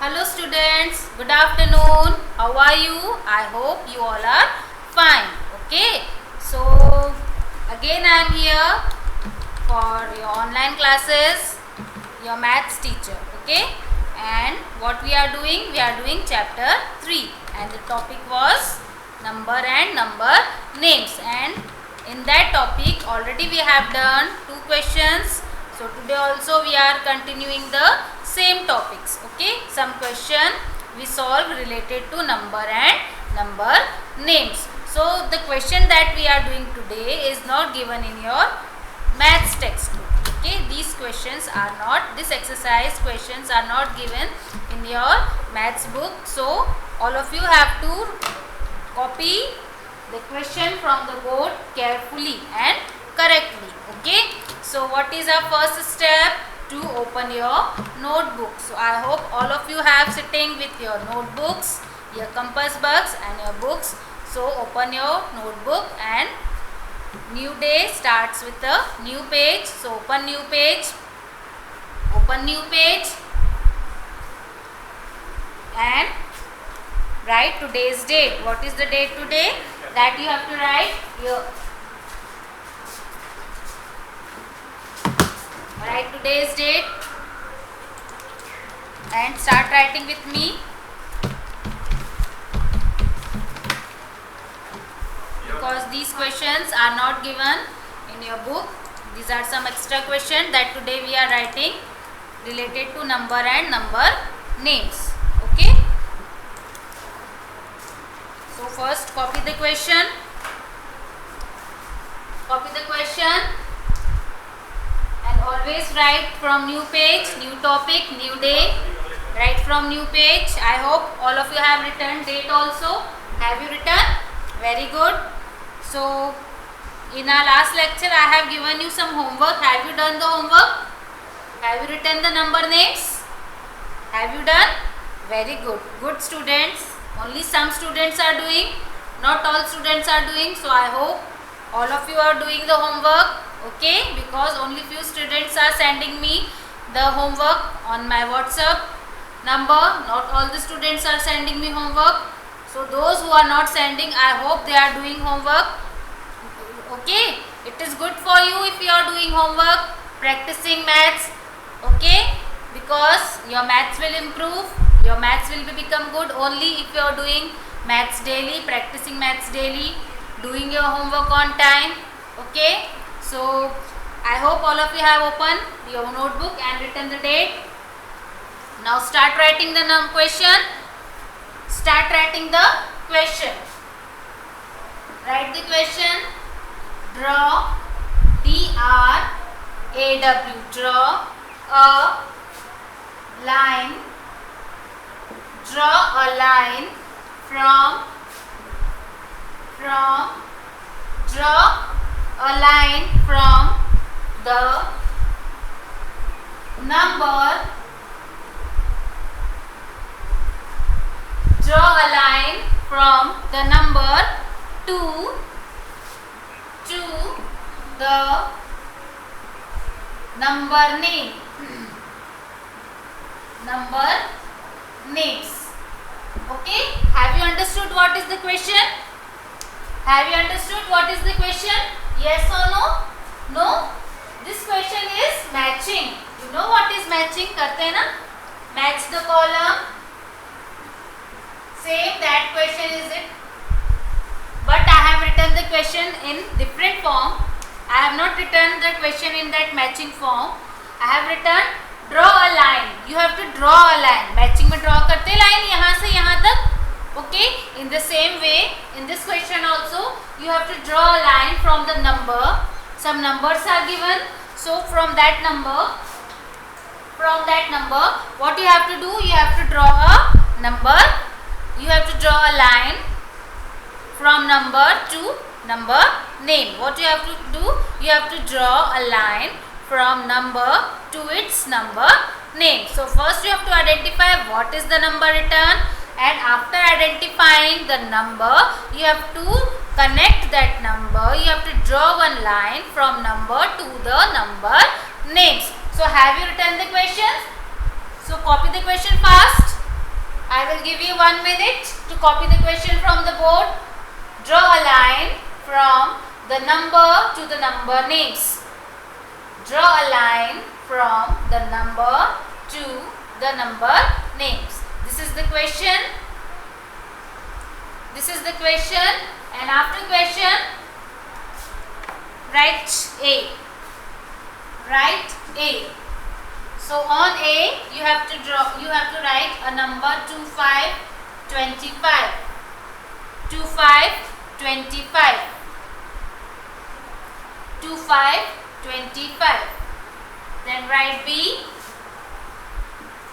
Hello students, good afternoon. How are you? I hope you all are fine. Okay, so again I am here for your online classes, your maths teacher. Okay, and what we are doing? We are doing chapter 3 and the topic was number and number names, and in that topic already we have done 2 questions. So today also we are continuing the same topics. Okay, some question we solve related to number and number names. So the question that we are doing today is not given in your maths textbook. Okay, these questions are not, this exercise questions are not given in your maths book. So all of you have to copy the question from the board carefully and correctly. Okay, so what is our first step? To open your notebook. So I hope all of you have sitting with your notebooks, your compass box and your books. So open your notebook, and new day starts with a new page. So open new page, and write today's date. What is the date today? That you have to write here. Write today's date and start writing with me, because these questions are not given in your book. These are some extra questions that today we are writing related to number and number names. Okay, so first copy the question, and always write from new page, new topic, new day. Write from new page. I hope all of you have written date also. Have you written? Very good. So in our last lecture I have given you some homework. Have you done the homework? Have you written the number names? Have you done? Very good. Good students. Only some students are doing, not all students are doing. So I hope all of you are doing the homework. Okay, because only few students are sending me the homework on my WhatsApp number. Not all the students are sending me homework. So those who are not sending, I hope they are doing homework. Okay, it is good for you if you are doing homework, practicing maths. Okay, because your maths will improve, your maths will become good only if you are doing maths daily, practicing maths daily, doing your homework on time. Okay, so I hope all of you have opened your notebook and written the date. Now start writing the question. Start writing the question. Write the question. Draw, D-R-A-W, draw a line. Draw a line from the number. Draw a line from the number 2 to the number name. Number names. Okay, have you understood what is the question? Have you understood what is the question? Yes or no? No? This question is matching. You know what is matching? Karte hai na? Match the column. Same, that question is it. But I have written the question in different form. I have not written the question in that matching form. I have written draw a line. You have to draw a line. Matching में draw करते line यहाँ से यहाँ तक. Okay. In the same way, in this question also, you have to draw a line from the number. Some numbers are given. So from that number, what you have to do? You have to draw a number. You have to draw a line from number to number name. What you have to do? You have to draw a line from number to its number name. So first you have to identify what is the number written, and after identifying the number, you have to connect that number. You have to draw one line from number to the number names. So have you written the questions? So copy the question fast. I will give you 1 minute to copy the question from the board. Draw a line from the number to the number names. Draw a line from the number to the number names. This is the question. This is the question, and after question, write A. Write A. So on A, you have to write a number 25, 25, 25, 25, 25, 25. Then write B.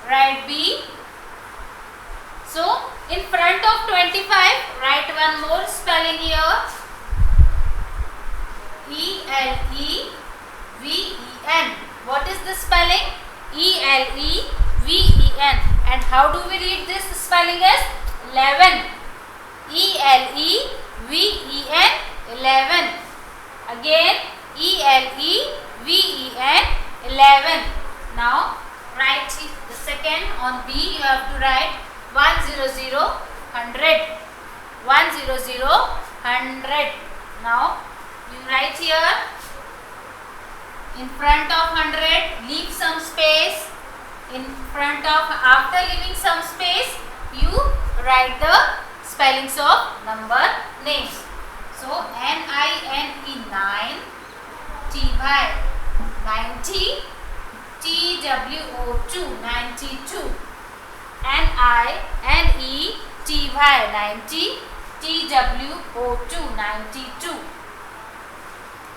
Write B. So in front of 25, write one more spelling here. E-L-E-V-E-N. What is the spelling? E-L-E-V-E-N. And how do we read this spelling as 11? E-L-E-V-E-N, 11. Again, E-L-E-V-E-N, 11. Now write the second. On B, you have to write 100, 100, 100, 100. Now you write here in front of 100, leave some space. In front of, after leaving some space, you write the spellings of number names. So N-I-N-E, 9, T-Y, 90, T-W-O-2, 92. N-I-N-E-T-Y, 90, T-W-O-2, 92.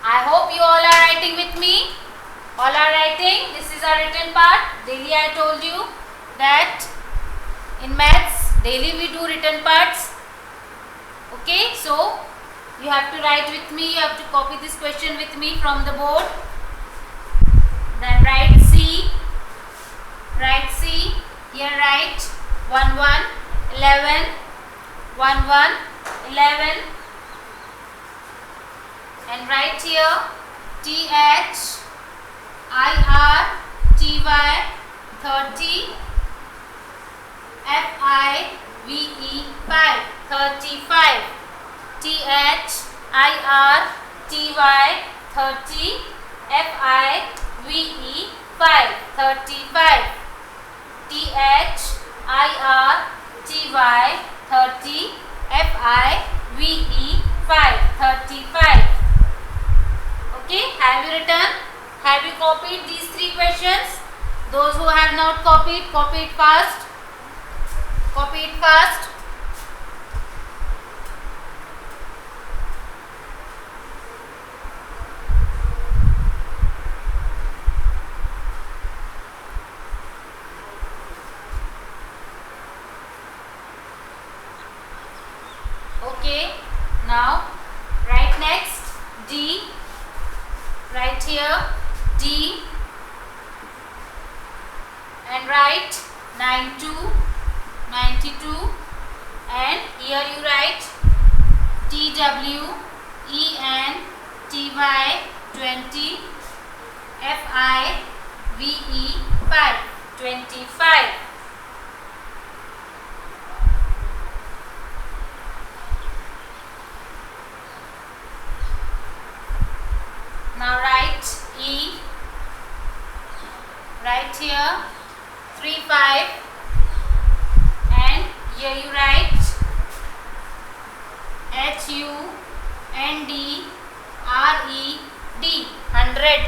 I hope you all are writing with me. All are writing. This is our written part. Daily I told you that in maths, daily we do written parts. Okay, so you have to write with me. You have to copy this question with me from the board. Then write C. Write C. Here write 1, 1, 11, 1, 1, 11. And write here T-H-I-R-T-Y, 30, F-I-V-E, 5, 35. T-H-I-R-T-Y, 30, F-I-V-E, 5, 35. T-H-I-R-T-Y, 30, F-I-V-E, 5, 35. Okay, have you written? Have you copied these 3 questions? Those who have not copied, copy it fast. Copy it fast. Okay, now write next D. Write here D and write 92, 92, and here you write T-W-E-N-T-Y, 20, F-I-V-E, 5, 25. Now write E. Write here 3, 5, and here you write H-U-N-D-R-E-D, 100.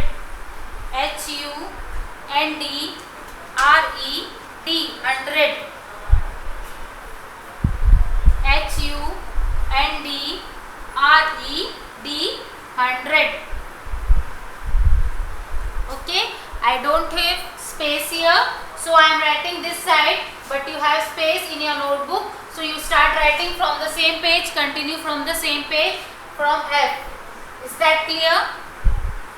H-U-N-D-R-E-D, 100. H-U-N-D-R-E-D, 100. Okay, I don't have space here, so I am writing this side, but you have space in your notebook, so you start writing from the same page, continue from the same page from F. Is that clear?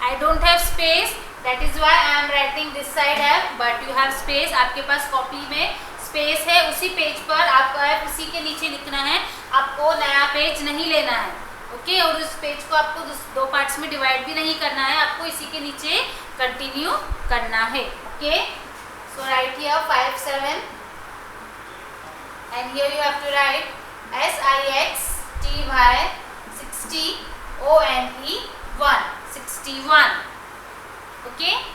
I don't have space, that is why I am writing this side F, but you have space. आपके पास copy में space है, उसी page पर आपको F उसी के नीचे लिखना है, आपको नया पेज नहीं लेना है. ओके, और उस पेज को आपको 2 पार्ट्स में डिवाइड भी नहीं करना है, आपको इसी के नीचे कंटिन्यू करना है. Okay, so right here 5, 7, and here you have to write SIXTY 60 ONE 1 61. Okay.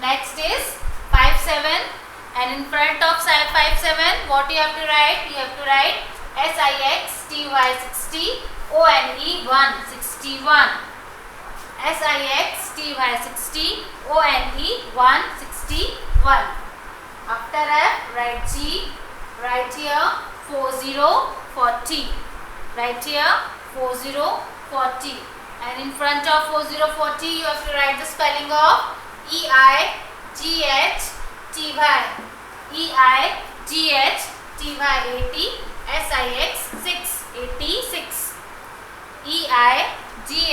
Next is 57, and in front of 57 what you have to write? You have to write SIXTY 60 ONE 1 61. SIXTY 60 ONE 161. After F, write G. Write here 40 40. Write here 40 40. And in front of 40 40 you have to write the spelling of EIGHTY. EIGHTY 80. SIX 6 86. EIGHTY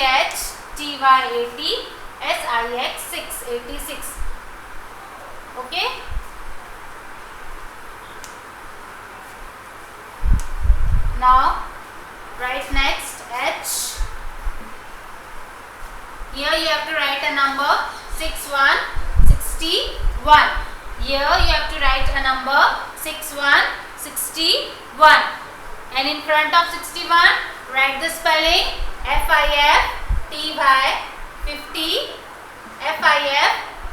80. SIX 6 86. Okay. Now write next H. Here you have to write a number 61 61. Here you have to write a number 61 61. And in front of 61 write the spelling FIFTY 50.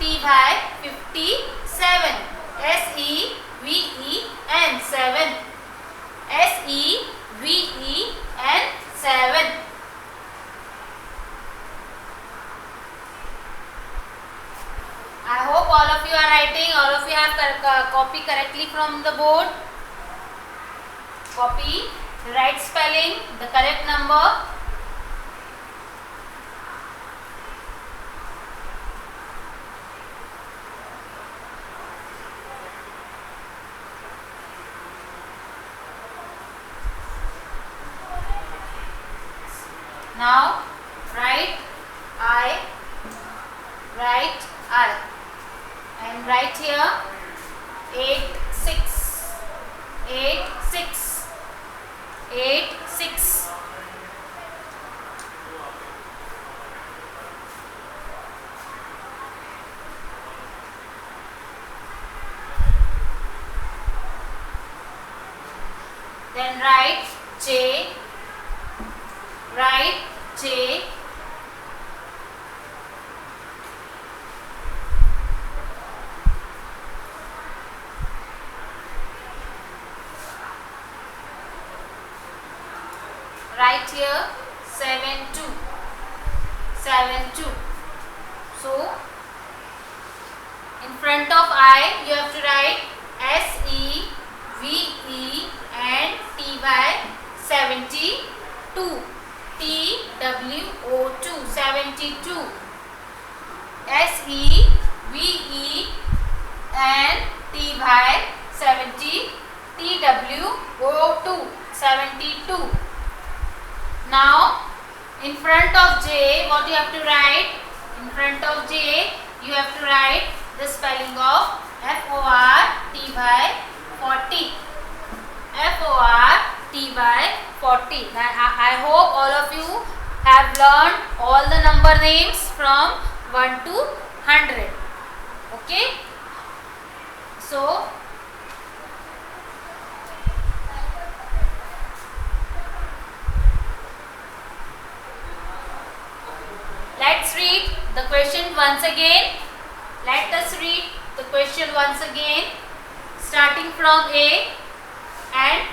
FIFTY 57. SEVEN 7. SEVEN 7. I hope all of you are writing, all of you have copy correctly from the board. Copy the right spelling, the correct number. Now write I, write I, and write here 86 86 86. Then write J. Write J. Write here 72 72. So in front of I you have to write SEVENTY 72. TWO2 72. SEVENTY 70. TWO2 72. Now in front of J what you have to write? In front of J you have to write the spelling of FORTY 40. FORTY 40. I hope all of you have learned all the number names from 1 to 100. Okay. So let's read the question once again. Let us read the question once again, starting from A, and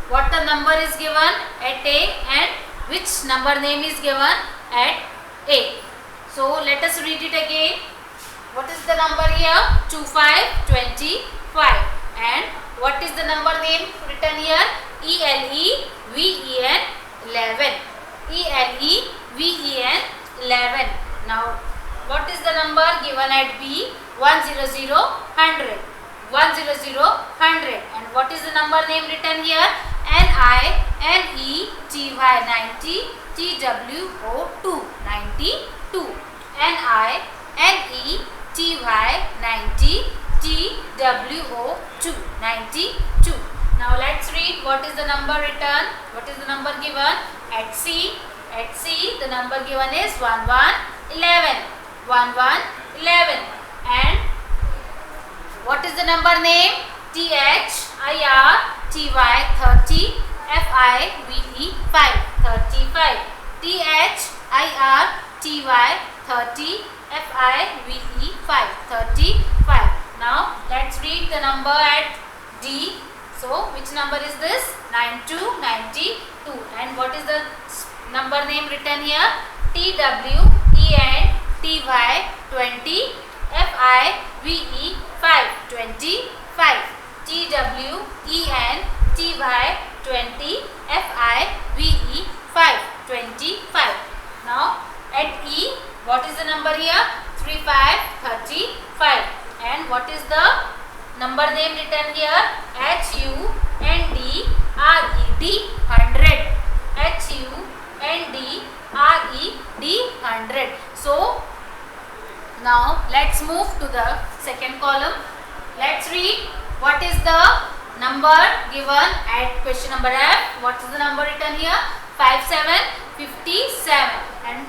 what the number is given at A and which number name is given at A. So let us read it again. What is the number here? 2525. And what is the number name written here? ELEVEN 11. ELEVEN 11. Now what is the number given at B? 100 100. 100 100. And what is the number name written here? NINETY 90. TWO2 92. NINETY 90. TWO2 92. Now let's read what is the number written. What is the number given at C? At C the number given is 1111. 1111. And what is the number name? THIRTY 30 FIVE 5 35 THIRTY 30 FIVE 5 35. Now let's read the number at D. So which number is this? 92 92. And what is the number name written here? TWENTY 20 FIVE 5 25. TWENTY 20 FIVE 5 25. Now at E, what is the number here? 35 35. And what is the number name written here? HUNDRED 100. HUNDRED 100. So now let's move to the second column. Let's read what is the number given at question number F. What is the number written here? 5757. And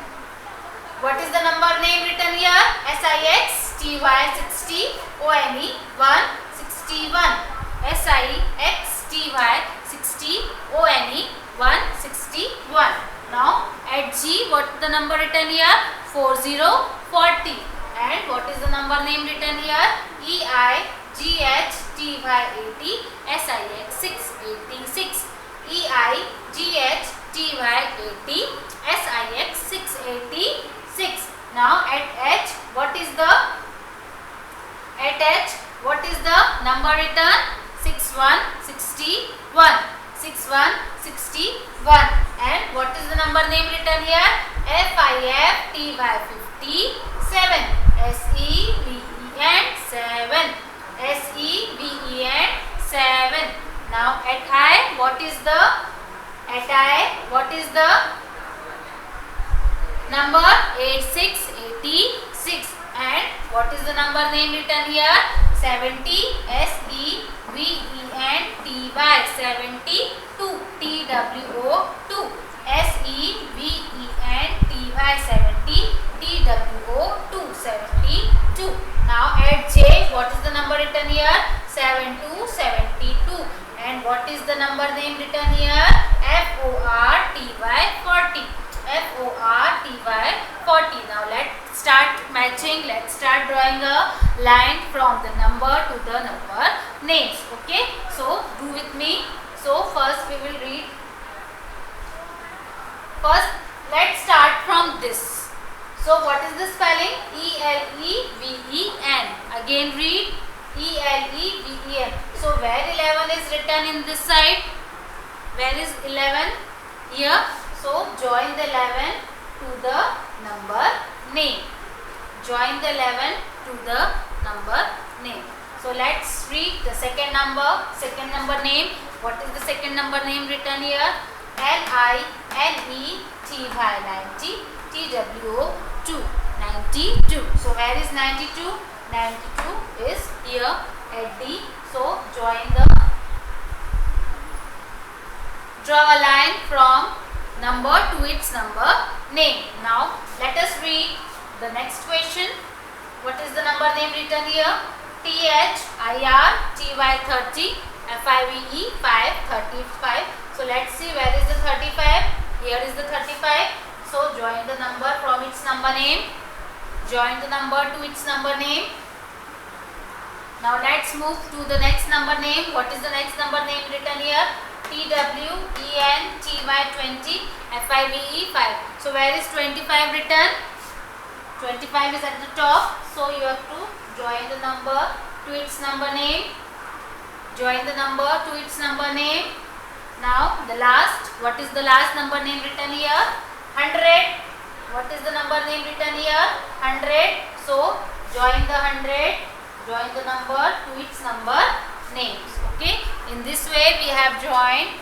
what is the number name written here? SIXTY 60 ONE 161. SIXTY 60 ONE 161. Now at G, what is the number written here? 4040. And what is the number name written here? EIGHTY 80 SIX 686. EIGHTY 80 SIX 686. Now at H, what is the number written? 6161. 6161. And what is the number name written here? FIFTY 57. SEVEN 7. SEVEN 7. Now at I, what is the number? 8686. And what is the number name written here? 70 SEVENTY 72. TWO2 SEVENTY 70 TWO2 72. Now at J, what is the number written here? 7272. And what is the number name written here? FORTY 40. FORTY 40. Now let's start matching. Let's start drawing a line from the number to the number names. Okay, so do with me. So first we will read. First let's start from this. So what is the spelling? ELEVEN. Again read ELEVEN. So where 11 is written in this side? Where is 11? Here. So join the 11 to the number name. Join the 11 to the number name. So let's read the second number name. What is the second number name written here? LINETY 90 TWO2 92. So where is 92? 92 is here at D. So draw a line from number to its number name. Now let us read the next question. What is the number name written here? THIRTY 30 FIVE 5 35. So let's see where is the 35. Here is the 35. So join the number from its number name. Join the number to its number name. Now let's move to the next number name. What is the next number name written here? TWENTY 20 FIVE 5. So where is 25 written? 25 is at the top. So you have to join the number to its number name. Join the number to its number name. Now the last. What is the last number name written here? 100. What is the number name written here? 100. So join the 100. Join the number to its number names. Okay. In this way we have joined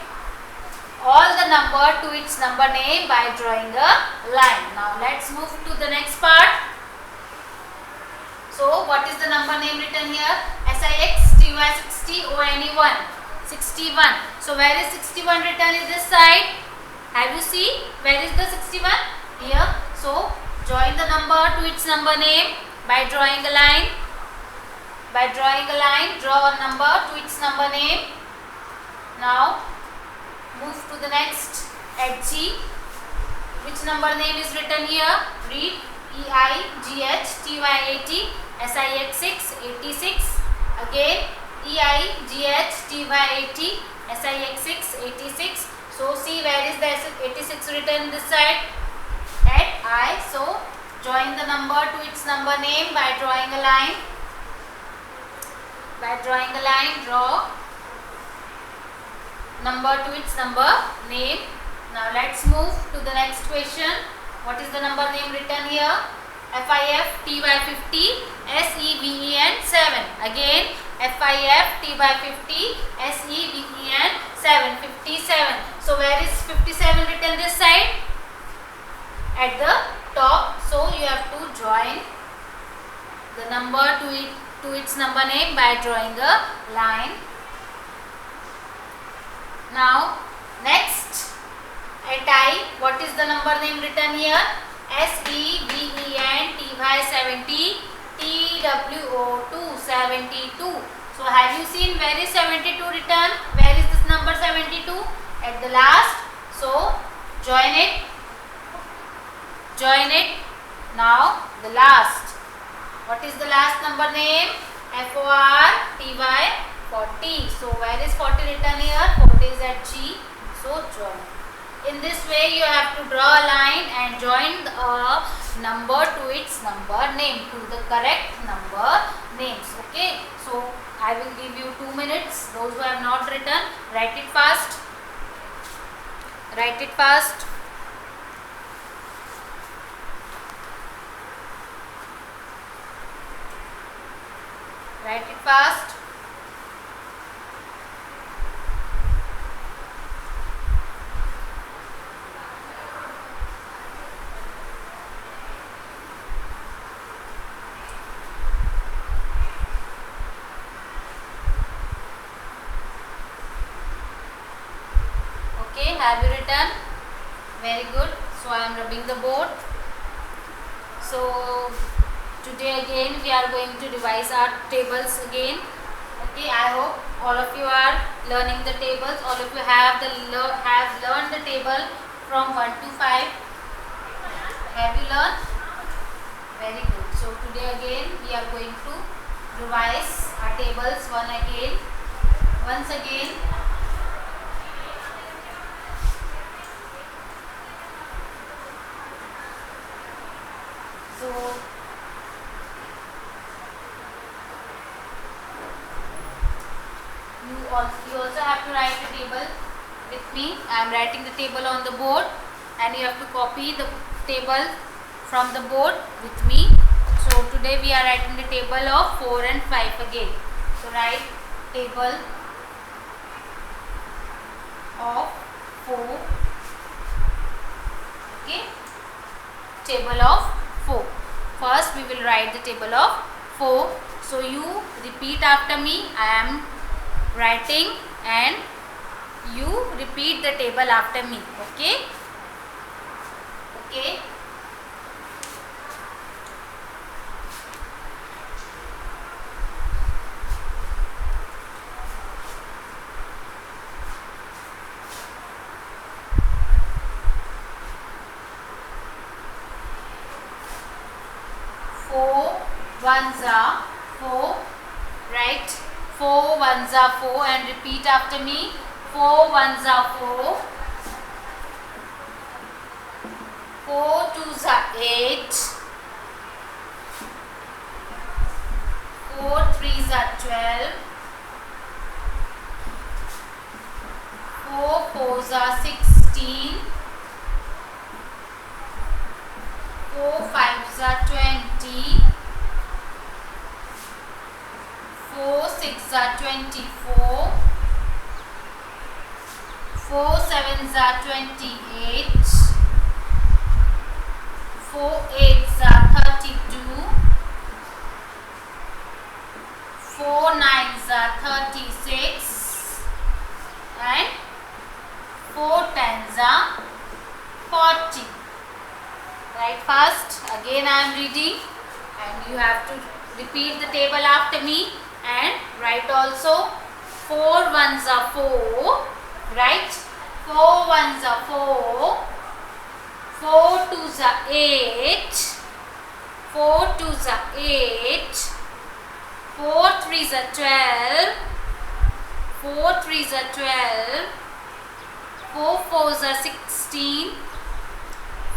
all the number to its number name by drawing a line. Now let's move to the next part. So what is the number name written here? SIXTY 60 ONE 161. So where is 61 written in this side? Have you seen? Where is the 61? Here. So join the number to its number name by drawing a line. By drawing a line, draw a number to its number name. Now move to the next at G. Which number name is written here? Read. EIGHTYAT SIX 86. Again EIGHTYAT SIX 86. So see, where is the 86 written this side? At I. So join the number to its number name by drawing a line. Draw number to its number name. Now let's move to the next question. What is the number name written here? FIFTY50 SEVEN 7. Again FIFTY50 SEVEN 7. 57. So where is 57 written this side? At the top. So you have to join the number to its number name by drawing a line. Now next at I, what is the number name written here? SEVENTY 70 TWO2 72. So have you seen where is 72 written? Where is this number 72? At the last. So join it. Now the last. What is the last number name? FORTY 40. So where is 40 written here? 40 is at G. So join. In this way you have to draw a line and join a number to its number name, to the correct number names. Okay. So I will give you 2 minutes. Those who have not written, write it fast. Write it fast. Okay, have you written? Very good. So I am rubbing the board. So today again we are going to revise our tables again. Okay, I hope all of you are learning the tables. All of you have learned the table from 1 to 5. Have you learned? Very good. So today again we are going to revise our tables once again. So you also have to write the table with me. I am writing the table on the board and you have to copy the table from the board with me. So today we are writing the table of 4 and 5 again. So write table of 4. Okay. Table of 4. First we will write the table of 4. So you repeat after me. I am writing and you repeat the table after me. Okay. Okay. Ones are 4. Write 4 ones are 4 and repeat after me. 4 ones are 4. 4 twos are 8. 4 threes are 12. 4 fours are 16. 4 fives are 20. 4 6 are 24. 4 sevens are 28. 4 eights are 32. 4 nines are 36. And 4 tens are 40. Write fast. Again I am reading and you have to repeat the table after me and write also 4 ones are 4, right? 4 ones are 4, 4 twos are 8, 4 twos are 8, 4 threes are 12, 4 threes are 12, 4 fours are 16,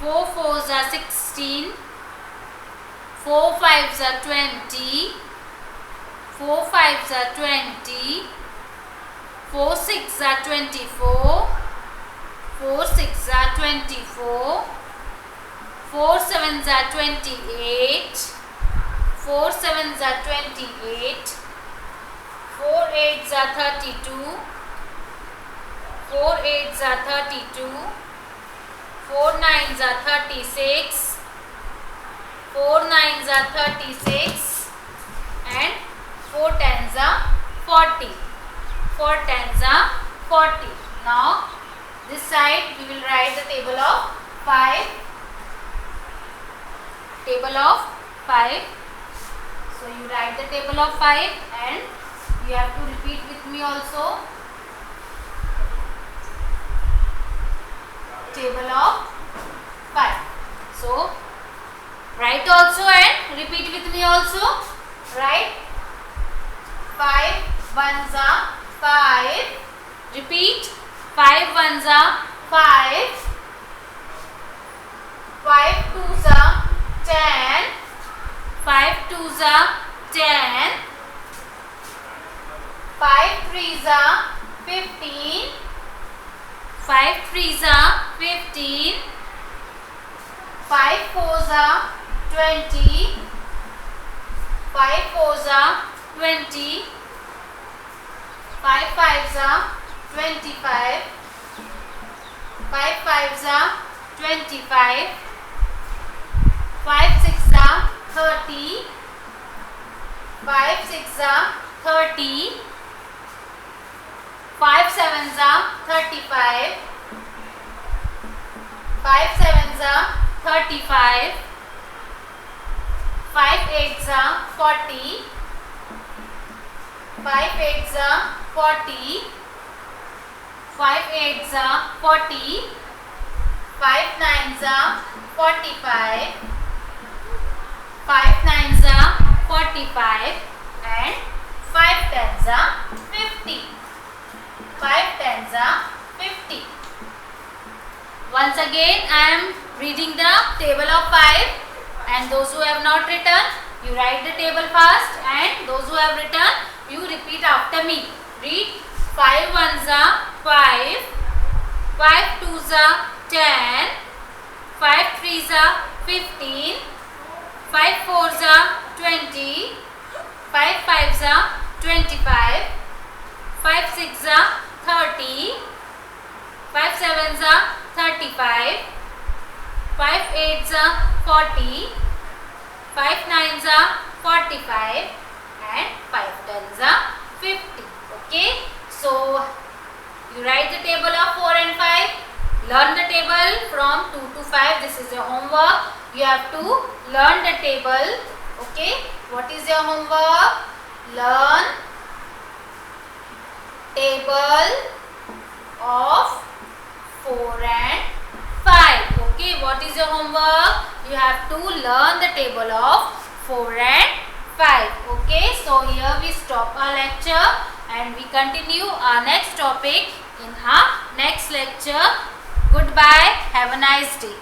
4 fours are 16, 4 fives are 20, 4 fives are 20, 4 six are 24, 4 six are 24, 4 sevens are 28, 4 sevens are 28, 4 eights are 32, 4 eights are 32, 4 nines are 36, 4 nines are 36, and 4 tens are 40. 4 tens are 40. Now this side we will write the table of 5. Table of 5. So you write the table of 5 and you have to repeat with me also. Table of 5. So write also and repeat with me also. Write 5 ones are 5. Repeat 5 ones are 5. 5 twos are 10. 5 twos are 10. 5 threes are 15. 5 threes are 15. 5 fours are 20. 5 fours are 20. 5 fives are 25. 5 fives are 25. 5 six are 30. 5 six are 30. 5 sevens are 35. 5 sevens are 35. 5 eights are 40. 5 eights are 40. 5 eights are 40. 5 nines are 45. 5 nines are 45 and 5 tens are 50. 5 tens are 50. Once again I am reading the table of 5, and those who have not written, you write the table fast, and those who have written, you repeat after me. Read 5 ones are 5, 5 twos are 10, 5 threes are 15, 5 fours are 20, 5 fives are 25, 5 six are 30, 5 sevens are 35, 5 eights are 40, 5 nines are 45 and 5 tens are 50. Okay, so you write the table of 4 and 5. Learn the table from 2 to 5. This is your homework. You have to learn the table. Okay, what is your homework? Learn table of 4 and 5. Okay, what is your homework? You have to learn the table of 4 and 5. Okay, so here we stop our lecture and we continue our next topic in our next lecture. Goodbye. Have a nice day.